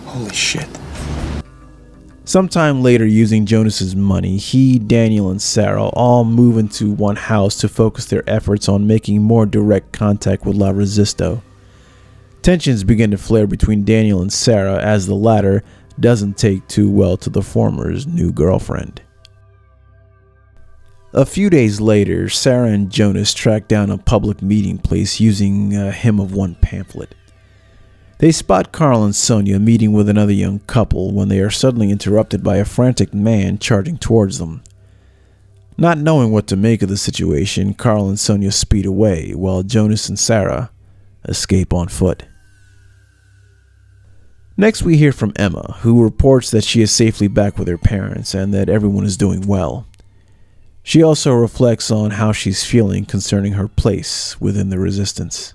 Holy shit. Sometime later, using Jonas's money, he, Daniel, and Sarah all move into one house to focus their efforts on making more direct contact with La Resisto. Tensions begin to flare between Daniel and Sarah as the latter doesn't take too well to the former's new girlfriend. A few days later, Sarah and Jonas track down a public meeting place using a Hymn of One pamphlet. They spot Carl and Sonia meeting with another young couple when they are suddenly interrupted by a frantic man charging towards them. Not knowing what to make of the situation, Carl and Sonia speed away while Jonas and Sarah escape on foot. Next, we hear from Emma, who reports that she is safely back with her parents and that everyone is doing well. She also reflects on how she's feeling concerning her place within the resistance.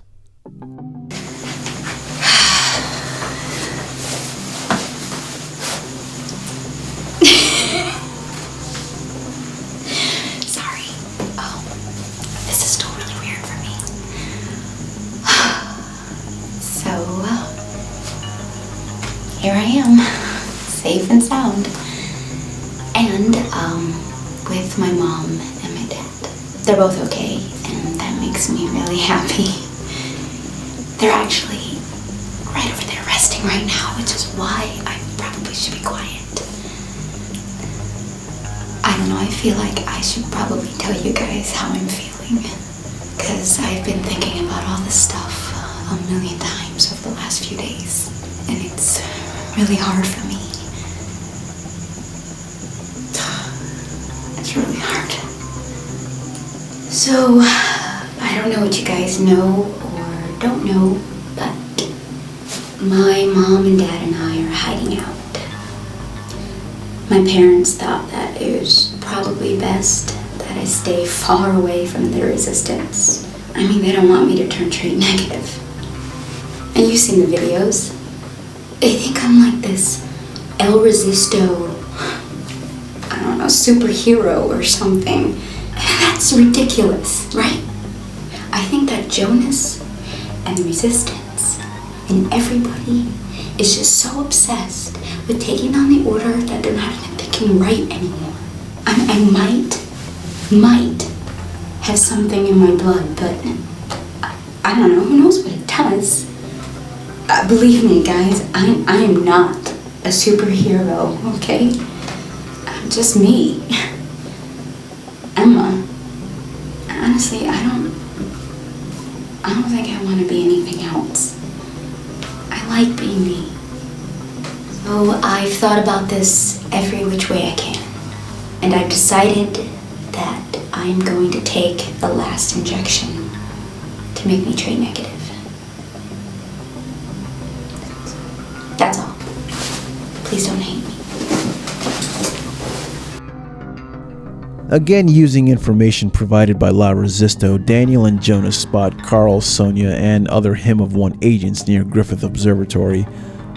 Here I am, safe and sound, and with my mom and my dad. They're both okay, and that makes me really happy. They're actually right over there resting right now, which is why I probably should be quiet. I don't know, I feel like I should probably tell you guys how I'm feeling, because I've been thinking about all this stuff a million times over the last few days, and it's really hard for me. It's really hard. So, I don't know what you guys know or don't know, but my mom and dad and I are hiding out. My parents thought that it was probably best that I stay far away from the resistance. I mean, they don't want me to turn trait negative. And you've seen the videos. They think I'm like this El Resisto, I don't know, superhero or something. That's ridiculous, right? I think that Jonas and the resistance and everybody is just so obsessed with taking on the order that they're not even thinking right anymore. I might have something in my blood, but I don't know, who knows what it does. Believe me, guys, I am not a superhero, okay? I'm just me. Emma. Honestly, I don't think I want to be anything else. I like being me. So I've thought about this every which way I can. And I've decided that I'm going to take the last injection to make me trait negative. That's all. Please don't hate me. Again, using information provided by La Resisto, Daniel and Jonas spot Carl, Sonia, and other Hymn of One agents near Griffith Observatory,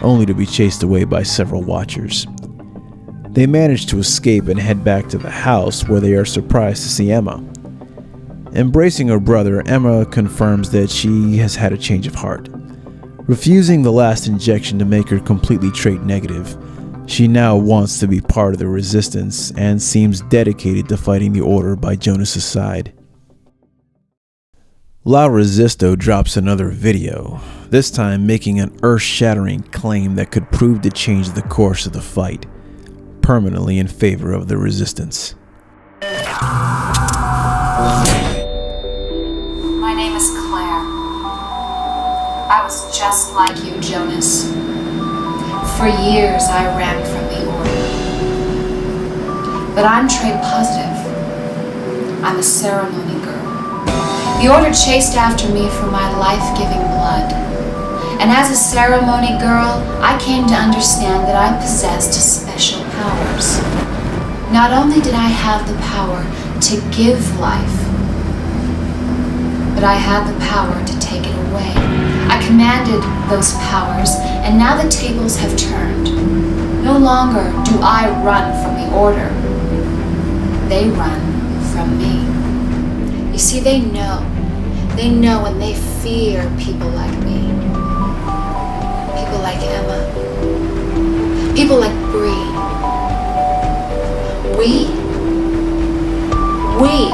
only to be chased away by several watchers. They manage to escape and head back to the house, where they are surprised to see Emma. Embracing her brother, Emma confirms that she has had a change of heart. Refusing the last injection to make her completely trait negative, she now wants to be part of the resistance and seems dedicated to fighting the order by Jonas's side. La Resisto drops another video, this time making an earth-shattering claim that could prove to change the course of the fight, permanently in favor of the resistance. My name is Claire. I was just like you, Jonas. For years, I ran from the Order. But I'm trait positive. I'm a ceremony girl. The Order chased after me for my life-giving blood. And as a ceremony girl, I came to understand that I possessed special powers. Not only did I have the power to give life, but I had the power to take it away. I commanded those powers, and now the tables have turned. No longer do I run from the Order. They run from me. You see, they know and they fear people like me. People like Emma. People like Bree. We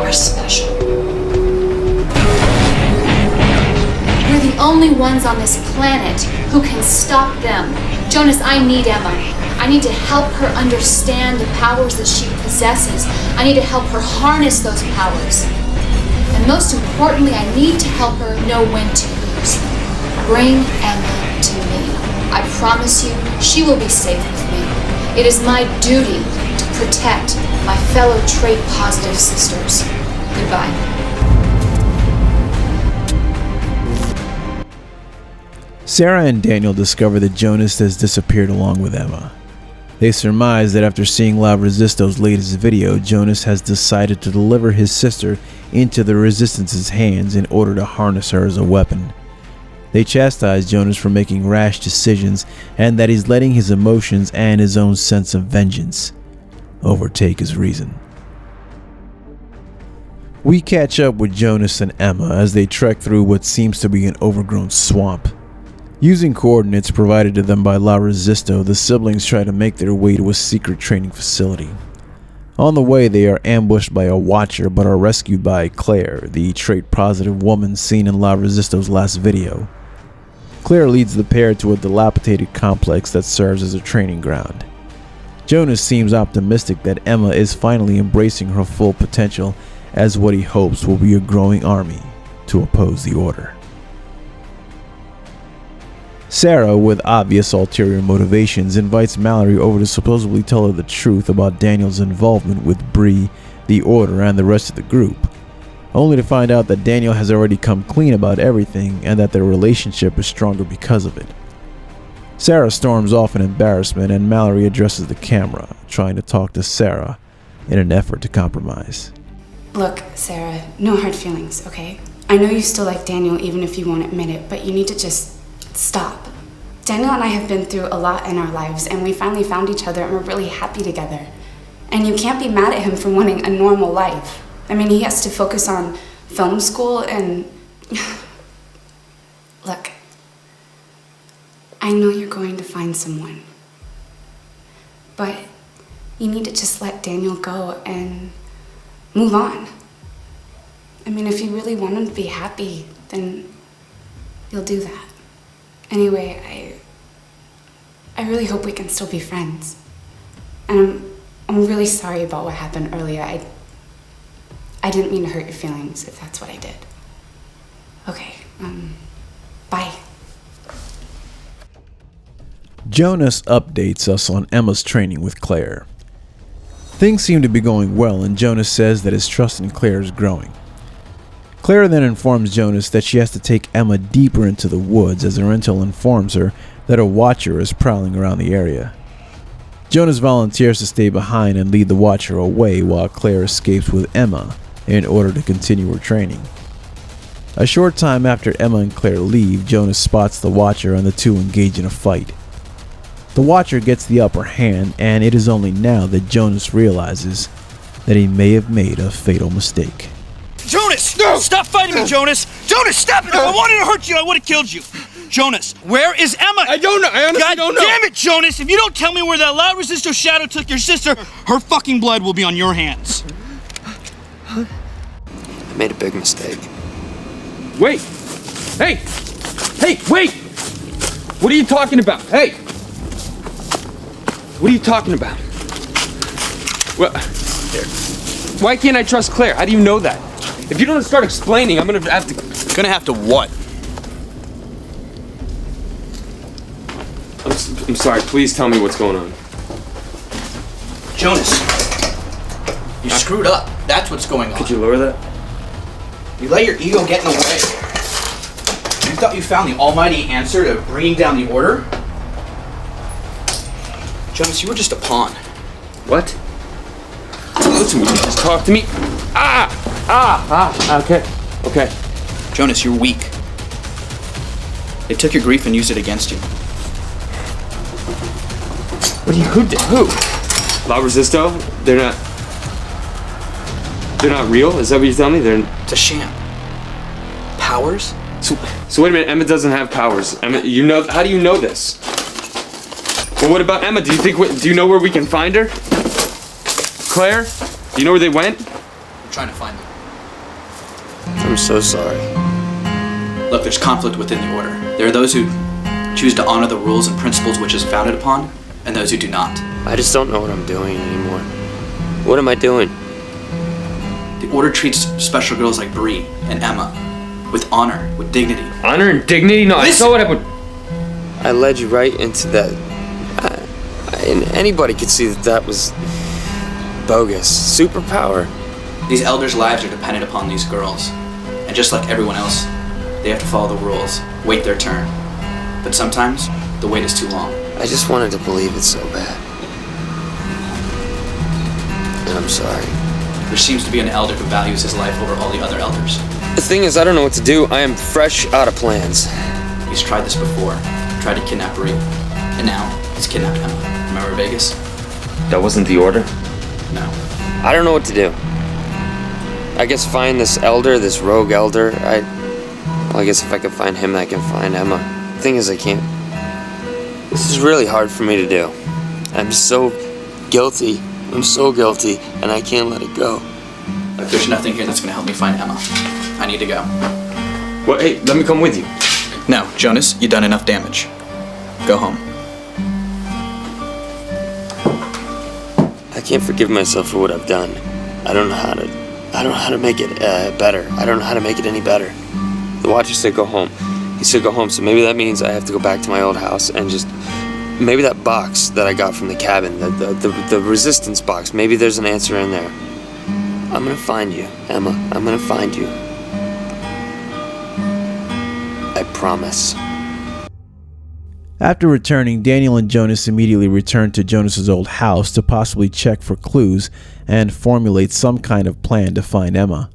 are special. We're the only ones on this planet who can stop them. Jonas, I need Emma. I need to help her understand the powers that she possesses. I need to help her harness those powers. And most importantly, I need to help her know when to use them. Bring Emma to me. I promise you, she will be safe with me. It is my duty to protect my fellow trait-positive sisters. Goodbye. Sarah and Daniel discover that Jonas has disappeared along with Emma. They surmise that after seeing La Resisto's latest video, Jonas has decided to deliver his sister into the Resistance's hands in order to harness her as a weapon. They chastise Jonas for making rash decisions and that he's letting his emotions and his own sense of vengeance overtake his reason. We catch up with Jonas and Emma as they trek through what seems to be an overgrown swamp. Using coordinates provided to them by La Resisto, the siblings try to make their way to a secret training facility. On the way, they are ambushed by a watcher but are rescued by Claire, the trait-positive woman seen in La Resisto's last video. Claire leads the pair to a dilapidated complex that serves as a training ground. Jonas seems optimistic that Emma is finally embracing her full potential as what he hopes will be a growing army to oppose the Order. Sarah, with obvious ulterior motivations, invites Mallory over to supposedly tell her the truth about Daniel's involvement with Bree, the Order, and the rest of the group, only to find out that Daniel has already come clean about everything and that their relationship is stronger because of it. Sarah storms off in embarrassment and Mallory addresses the camera, trying to talk to Sarah in an effort to compromise. Look, Sarah, no hard feelings, okay? I know you still like Daniel even if you won't admit it, but you need to just stop. Daniel and I have been through a lot in our lives, and we finally found each other, and we're really happy together. And you can't be mad at him for wanting a normal life. I mean, he has to focus on film school and... Look, I know you're going to find someone, but you need to just let Daniel go and move on. I mean, if you really want him to be happy, then you'll do that. Anyway, I really hope we can still be friends. And I'm really sorry about what happened earlier. I didn't mean to hurt your feelings, if that's what I did. Okay, bye. Jonas updates us on Emma's training with Claire. Things seem to be going well, and Jonas says that his trust in Claire is growing. Claire then informs Jonas that she has to take Emma deeper into the woods as her intel informs her that a watcher is prowling around the area. Jonas volunteers to stay behind and lead the watcher away while Claire escapes with Emma in order to continue her training. A short time after Emma and Claire leave, Jonas spots the watcher and the two engage in a fight. The watcher gets the upper hand, and it is only now that Jonas realizes that he may have made a fatal mistake. Jonas! No! Stop fighting me, Jonas! Jonas, stop it! If I wanted to hurt you, I would have killed you. Jonas, where is Emma? I don't know. I honestly don't know. God damn it, Jonas! If you don't tell me where that La Resisto shadow took your sister, her fucking blood will be on your hands. I made a big mistake. Wait! Hey! Hey, wait! What are you talking about? Hey! What are you talking about? Well, here. Why can't I trust Claire? How do you know that? If you don't start explaining, I'm gonna have to... Gonna have to what? I'm sorry. Please tell me what's going on. Jonas, you screwed up. That's what's going on. Could you lower that? You let your ego get in the way. You thought you found the almighty answer to bringing down the order? Jonas, you were just a pawn. What? Listen, would you just talk to me? Okay. Jonas, you're weak. They took your grief and used it against you. Who? La Resisto? They're not real? Is that what you're telling me? It's a sham. Powers? So wait a minute, Emma doesn't have powers. Emma, how do you know this? Well, what about Emma? Do you know where we can find her? Claire? Do you know where they went? I'm trying to find them. I'm so sorry. Look, there's conflict within the order. There are those who choose to honor the rules and principles which is founded upon, and those who do not. I just don't know what I'm doing anymore. What am I doing? The order treats special girls like Bree and Emma with honor, with dignity. Honor and dignity? No, I saw what happened. I led you right into that. And anybody could see that was bogus. Superpower. These elders' lives are dependent upon these girls. And just like everyone else, they have to follow the rules, wait their turn. But sometimes, the wait is too long. I just wanted to believe it so bad. And I'm sorry. There seems to be an elder who values his life over all the other elders. The thing is, I don't know what to do. I am fresh out of plans. He's tried this before. Tried to kidnap Bree. And now, he's kidnapped Emma. Remember Vegas? That wasn't the order? No. I don't know what to do. I guess find this elder, this rogue elder. I guess if I could find him, I can find Emma. The thing is, I can't. This is really hard for me to do. I'm so guilty. I'm so guilty, and I can't let it go. Look, there's nothing here that's gonna help me find Emma. I need to go. Well, hey, let me come with you. No, Jonas, you've done enough damage. Go home. I can't forgive myself for what I've done. I don't know how to make it better. I don't know how to make it any better. The Watcher said go home. He said go home, so maybe that means I have to go back to my old house and just... Maybe that box that I got from the cabin, the resistance box, maybe there's an answer in there. I'm gonna find you, Emma. I'm gonna find you. I promise. After returning, Daniel and Jonas immediately returned to Jonas's old house to possibly check for clues and formulate some kind of plan to find Emma.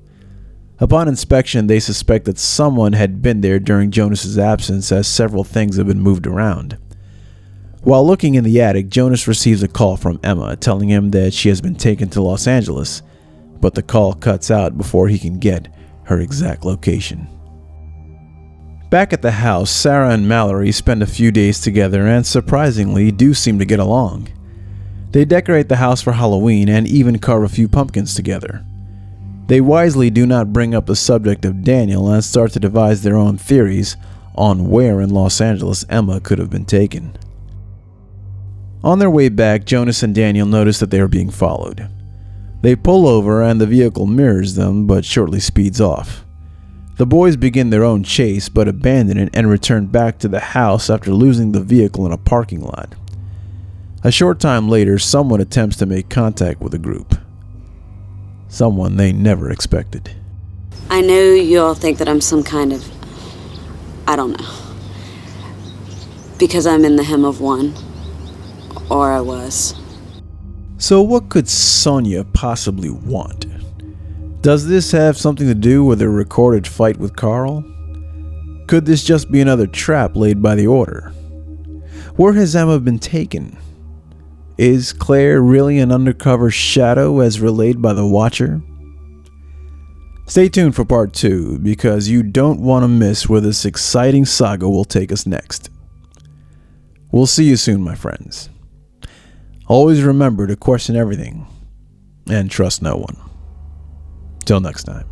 Upon inspection, they suspect that someone had been there during Jonas's absence, as several things have been moved around. While looking in the attic, Jonas receives a call from Emma telling him that she has been taken to Los Angeles, but the call cuts out before he can get her exact location. Back at the house, Sarah and Mallory spend a few days together and surprisingly do seem to get along. They decorate the house for Halloween and even carve a few pumpkins together. They wisely do not bring up the subject of Daniel and start to devise their own theories on where in Los Angeles Emma could have been taken. On their way back, Jonas and Daniel notice that they are being followed. They pull over and the vehicle mirrors them, but shortly speeds off. The boys begin their own chase, but abandon it and return back to the house after losing the vehicle in a parking lot. A short time later, someone attempts to make contact with the group. Someone they never expected. I know you all think that I'm some kind of... I don't know. Because I'm in the hem of one. Or I was. So what could Sonia possibly want? Does this have something to do with a recorded fight with Carl? Could this just be another trap laid by the Order? Where has Emma been taken? Is Claire really an undercover shadow as relayed by the Watcher? Stay tuned for part 2, because you don't want to miss where this exciting saga will take us next. We'll see you soon, my friends. Always remember to question everything and trust no one. Till next time.